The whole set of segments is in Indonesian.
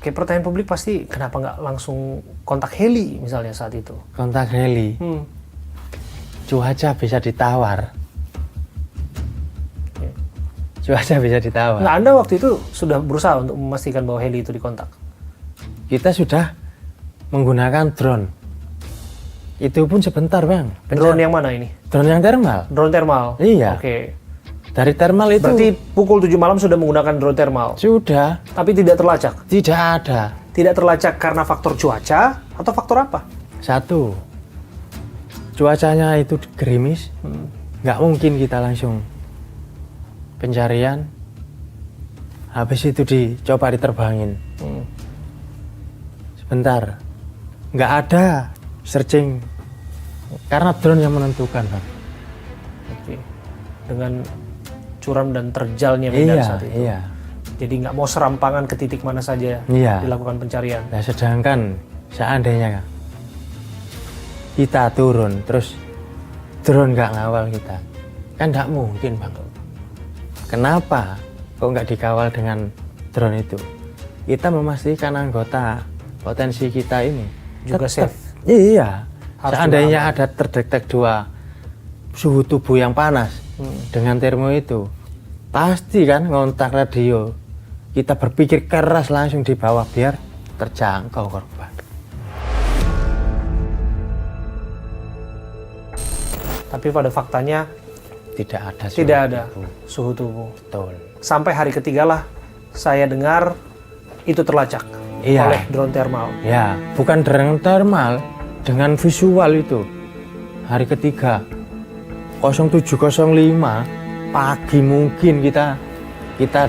Oke, pertanyaan publik pasti kenapa nggak langsung kontak heli misalnya saat itu? Kontak heli. Cuaca bisa ditawar. Oke. Cuaca bisa ditawar. Nah, Anda waktu itu sudah berusaha untuk memastikan bahwa heli itu dikontak? Kita sudah menggunakan drone. Itu pun sebentar, Bang. Drone yang mana ini? Drone yang thermal. Drone thermal? Iya. Oke. Dari thermal itu. Berarti pukul 7 malam sudah menggunakan drone thermal? Sudah. Tapi tidak terlacak? Tidak ada. Tidak terlacak karena faktor cuaca atau faktor apa? Satu, cuacanya itu gerimis. Nggak mungkin kita langsung pencarian. Habis itu dicoba diterbangin. Sebentar. Nggak ada searching. Karena drone yang menentukan, Bang. Oke. Dengan curam dan terjalnya medan saat itu. Iya. Jadi nggak mau serampangan ke titik mana saja dilakukan pencarian. Nah, sedangkan seandainya kita turun, terus drone nggak ngawal kita, kan nggak mungkin, Bang. Kenapa kok nggak dikawal dengan drone itu? Kita memastikan anggota potensi kita ini Juga tetap, safe. Iya. Harus Seandainya ada terdetek dua suhu tubuh yang panas dengan termo itu, pasti kan ngontak radio. Kita berpikir keras langsung di bawah biar terjangkau korban. Tapi pada faktanya Tidak ada tidak ada suhu tubuh. Betul. Sampai hari ketiga lah saya dengar itu terlacak Iya. oleh drone thermal. Ya, bukan drone thermal, dengan visual itu. Hari ketiga 07.05 pagi mungkin kita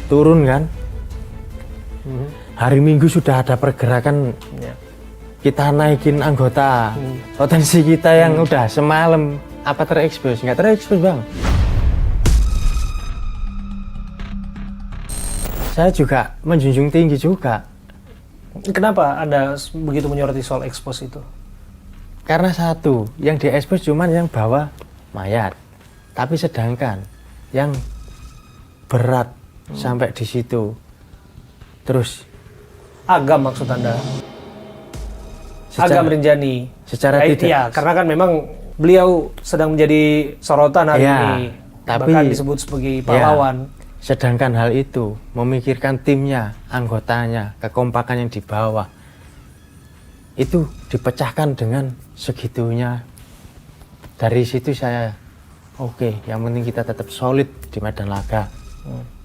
turun kan. Hari Minggu sudah ada pergerakan, Ya. kita naikin anggota potensi kita yang udah semalam apa terekspos, nggak terekspos, Bang. Saya juga menjunjung tinggi juga. Kenapa Anda begitu menyoroti soal ekspos itu? Karena satu, yang diekspos cuman yang bawa mayat. Tapi sedangkan yang berat sampai di situ. Terus Agam maksud Anda? Secara- Agam Rinjani. secara tidak. Iya, karena kan memang beliau sedang menjadi sorotan hari Iya, ini. tapi- Bahkan disebut sebagai pahlawan. sedangkan hal itu memikirkan timnya, anggotanya, kekompakan yang di bawah. Itu dipecahkan dengan segitunya. Dari situ saya oke, yang penting kita tetap solid di medan laga.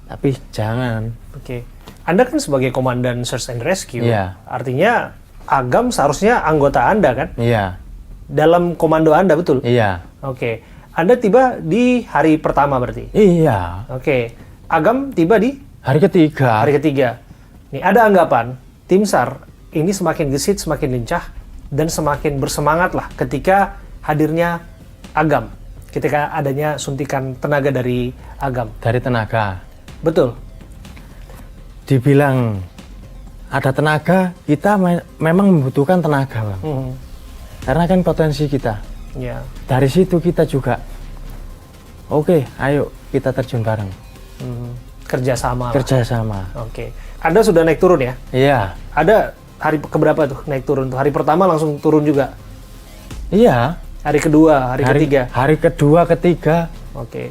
Tapi jangan. Oke. Anda kan sebagai komandan Search and Rescue. Iya. Artinya Agam seharusnya anggota Anda kan? Iya, Dalam komando Anda, betul? iya, Oke. Anda tiba di hari pertama berarti? iya. Oke. Agam tiba di Hari ketiga. hari ketiga. Nih, ada anggapan tim SAR ini semakin gesit, semakin lincah, dan semakin bersemangat lah ketika hadirnya Agam. Ketika adanya suntikan tenaga dari Agam. Dari tenaga. Betul? Dibilang ada tenaga, kita memang membutuhkan tenaga, Bang. Karena kan potensi kita. Ya. Dari situ kita juga, oke, ayo kita terjun bareng. Kerjasama lah. Kerjasama. Oke. Anda sudah naik turun ya? Iya, Ada hari keberapa tuh naik turun tuh? Hari pertama langsung turun juga? iya. Hari kedua, hari ketiga? Hari kedua, ketiga, Oke.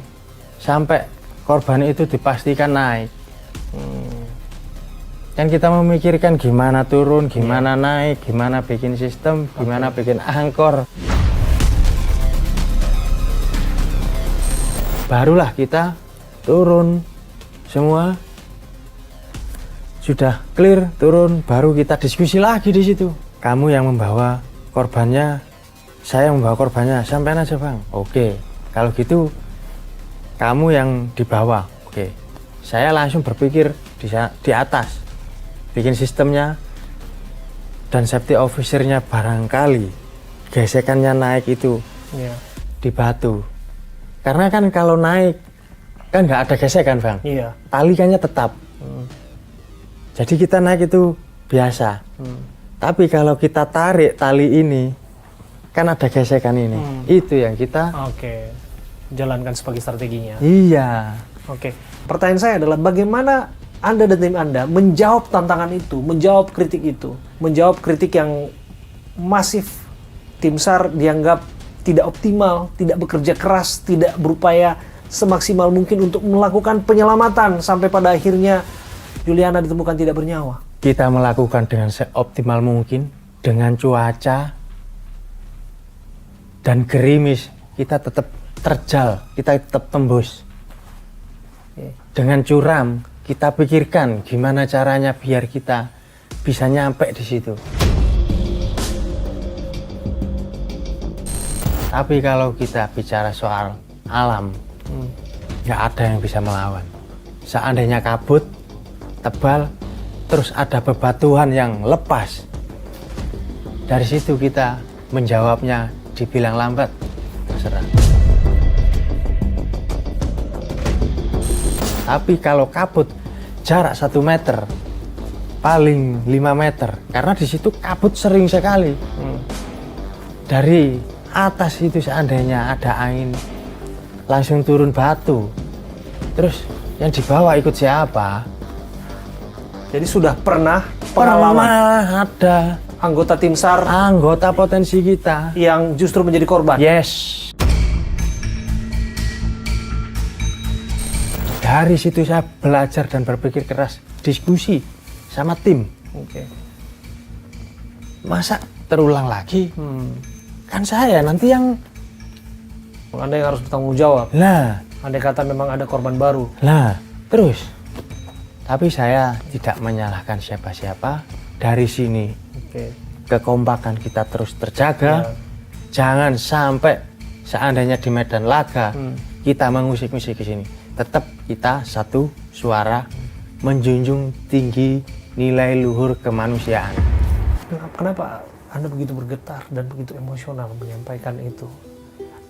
sampai korban itu dipastikan naik. Kan kita memikirkan gimana turun, gimana naik, gimana bikin sistem, gimana bikin angkor. Barulah kita turun semua sudah clear, turun, baru kita diskusi lagi di situ. Kamu yang membawa korbannya, saya yang membawa korbannya, sampean aja, Bang. Oke, kalau gitu kamu yang di bawah. Oke, saya langsung berpikir di atas, bikin sistemnya, dan safety officer-nya barangkali gesekannya naik itu Ya. di batu. Karena kan kalau naik kan nggak ada gesekan, Bang. Iya. Talikannya tetap. Jadi kita naik itu biasa. Tapi kalau kita tarik tali ini, kan ada gesekan ini. Itu yang kita. Oke. Jalankan sebagai strateginya. Iya. Oke. Pertanyaan saya adalah bagaimana Anda dan tim Anda menjawab tantangan itu, menjawab kritik itu, menjawab kritik yang masif. Tim SAR dianggap tidak optimal, tidak bekerja keras, tidak berupaya semaksimal mungkin untuk melakukan penyelamatan sampai pada akhirnya Juliana ditemukan tidak bernyawa. Kita melakukan dengan seoptimal mungkin, dengan cuaca dan gerimis, kita tetap terjal, kita tetap tembus. Dengan curam, kita pikirkan gimana caranya biar kita bisa nyampe di situ. Tapi kalau kita bicara soal alam, nggak ada yang bisa melawan. Seandainya kabut tebal, terus ada bebatuan yang lepas, dari situ kita menjawabnya dibilang lambat, terserah. Tapi kalau kabut jarak 1 meter, paling 5 meter, karena di situ kabut sering sekali. Dari atas itu seandainya ada angin, langsung turun batu. Terus yang dibawa ikut siapa? Jadi sudah pernah pengalaman ada anggota tim SAR anggota potensi kita yang justru menjadi korban. Yes. Dari situ saya belajar dan berpikir keras, diskusi sama tim. Oke. Masa terulang lagi? Kan saya nanti yang Anda yang harus bertanggung jawab. lah. Andai kata memang ada korban baru. Lah, terus. Tapi saya tidak menyalahkan siapa-siapa. Dari sini Oke. kekompakan kita terus terjaga. Jangan sampai seandainya di medan laga kita mengusik-usik ke sini. Tetap kita satu suara menjunjung tinggi nilai luhur kemanusiaan. Kenapa Anda begitu bergetar dan begitu emosional menyampaikan itu?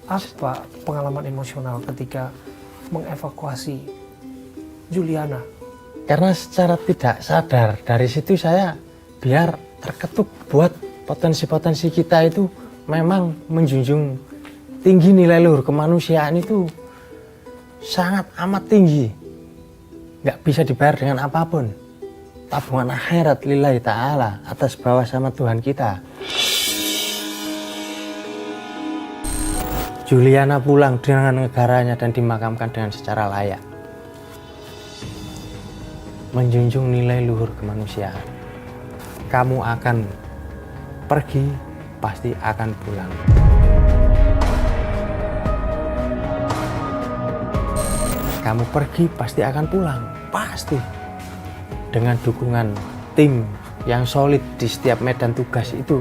Apa pengalaman emosional ketika mengevakuasi Juliana? Karena secara tidak sadar dari situ saya biar terketuk buat potensi-potensi kita itu memang menjunjung tinggi nilai luhur kemanusiaan itu sangat amat tinggi. Nggak bisa dibayar dengan apapun. Tabungan akhirat lillahi ta'ala, atas bawah sama Tuhan kita. Juliana pulang dengan negaranya dan dimakamkan dengan secara layak. Menjunjung nilai luhur kemanusiaan. Kamu akan pergi, pasti akan pulang. Kamu pergi, pasti akan pulang. Pasti. Dengan dukungan tim yang solid di setiap medan tugas itu,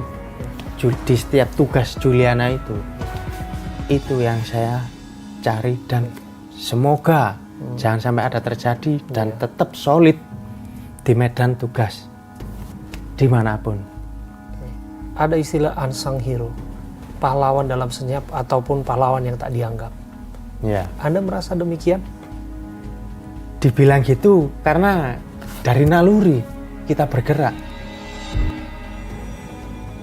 di setiap tugas Juliana itu yang saya cari dan semoga jangan sampai ada terjadi dan tetap solid di medan tugas dimanapun. Ada istilah unsung hero, pahlawan dalam senyap ataupun pahlawan yang tak dianggap. Ya. Anda merasa demikian? Dibilang gitu karena dari naluri kita bergerak.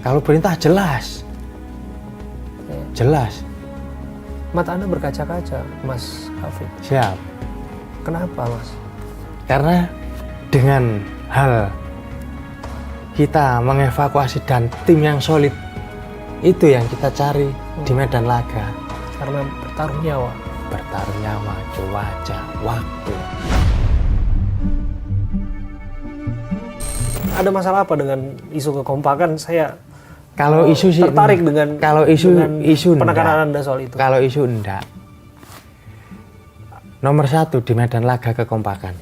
Kalau perintah jelas. Jelas. Mata Anda berkaca-kaca, Mas Hafid. Siap. Kenapa, Mas? Karena dengan hal kita mengevakuasi dan tim yang solid, itu yang kita cari di medan laga. Karena bertaruh nyawa. Bertaruh nyawa, cuaca, waktu. Ada masalah apa dengan isu kekompakan? Saya kalau isu sih tertarik dengan kalau isu penekanan Anda soal itu. Kalau isu enggak. Nomor 1 di medan laga kekompakan.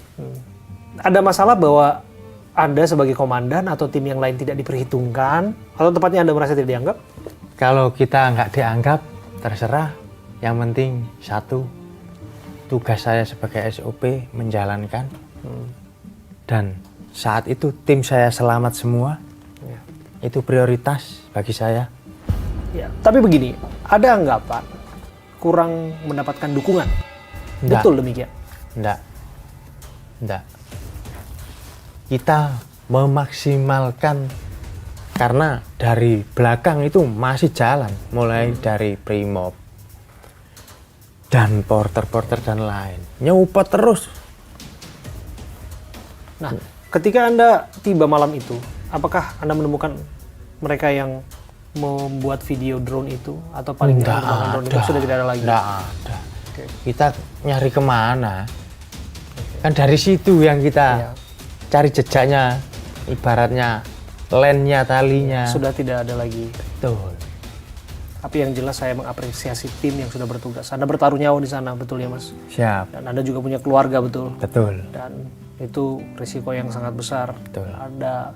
Ada masalah bahwa Anda sebagai komandan atau tim yang lain tidak diperhitungkan, atau tepatnya Anda merasa tidak dianggap? Kalau kita nggak dianggap, terserah. Yang penting satu, tugas saya sebagai SOP menjalankan. Dan saat itu tim saya selamat semua. Itu prioritas bagi saya. Ya, tapi begini, ada anggapan kurang mendapatkan dukungan? Enggak. Betul demikian? Enggak. Kita memaksimalkan karena dari belakang itu masih jalan, mulai dari Primob dan porter-porter dan lain. Nyupot terus. Nah, ketika Anda tiba malam itu, apakah Anda menemukan mereka yang membuat video drone itu atau paling nggak menggunakan drone itu sudah tidak ada lagi? Nggak ada. Kita nyari kemana? Kan dari situ yang kita cari jejaknya, ibaratnya lennya, talinya. Sudah tidak ada lagi. Betul. Tapi yang jelas saya mengapresiasi tim yang sudah bertugas. Anda bertaruh nyawa di sana, betul ya Mas? Siap. Dan Anda juga punya keluarga, betul? Betul. Dan itu risiko yang sangat besar. Betul. Ada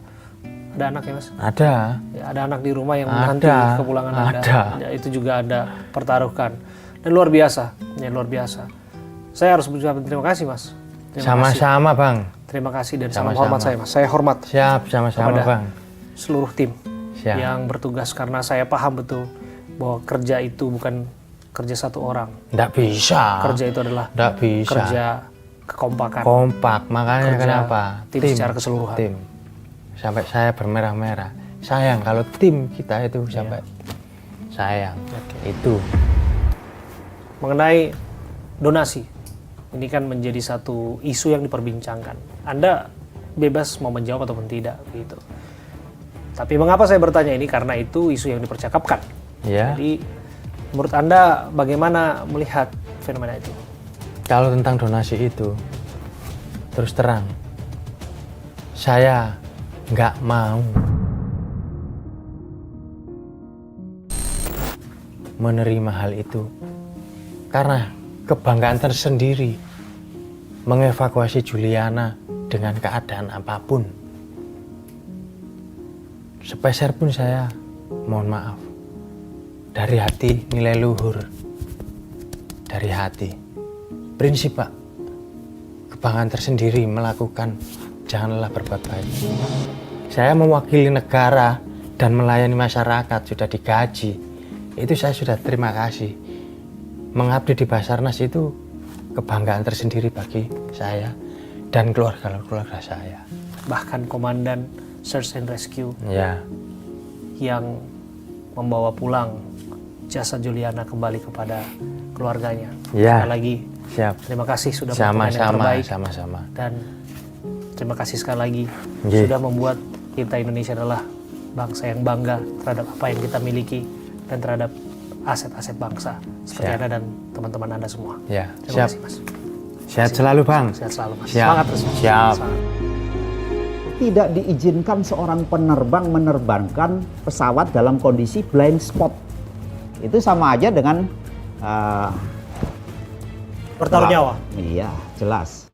anak ya Mas? Ada. Ya, ada anak di rumah yang menanti kepulangan Anda. Ada. Ya, itu juga Anda pertaruhkan. Dan luar biasa, ya luar biasa. Saya harus mengucapkan terima kasih Mas. Sama-sama Bang. Terima kasih dan salam hormat saya Mas. Saya hormat. Siap, sama-sama Bang. Seluruh tim Siap. yang bertugas karena saya paham betul bahwa kerja itu bukan kerja satu orang. Nggak bisa. Kerja itu adalah Nggak bisa. kerja kekompakan. Kompak, makanya Kerja kenapa? tim secara keseluruhan. Tim. Sampai saya bermerah-merah. Sayang kalau tim kita itu sampai sayang. Itu. Mengenai donasi, ini kan menjadi satu isu yang diperbincangkan. Anda bebas mau menjawab ataupun tidak, gitu. Tapi mengapa saya bertanya ini? Karena itu isu yang dipercakapkan. Ya. Jadi, menurut Anda bagaimana melihat fenomena itu? Kalau tentang donasi itu, terus terang, saya nggak mau menerima hal itu. Karena kebanggaan tersendiri mengevakuasi Juliana dengan keadaan apapun. Sepeser pun saya, mohon maaf, dari hati nilai luhur, dari hati. Prinsip Pak, kebanggaan tersendiri melakukan janganlah berbuat baik. Saya mewakili negara dan melayani masyarakat, sudah digaji. Itu saya sudah terima kasih. Mengabdi di Basarnas itu kebanggaan tersendiri bagi saya dan keluarga saya. Bahkan Komandan Search and Rescue yang membawa pulang jasad Juliana kembali kepada keluarganya. Sekali lagi, terima kasih sudah melakukan yang terbaik. Sama-sama. Dan terima kasih sekali lagi sudah membuat kita Indonesia adalah bangsa yang bangga terhadap apa yang kita miliki dan terhadap aset-aset bangsa seperti Anda dan teman-teman Anda semua. Terima kasih Mas. Sehat selalu Bang. Sehat selalu Mas. Siap. Semangat terus. Siap. Tidak diizinkan seorang penerbang menerbangkan pesawat dalam kondisi blind spot. Itu sama aja dengan bertaruh nyawa. Iya, jelas.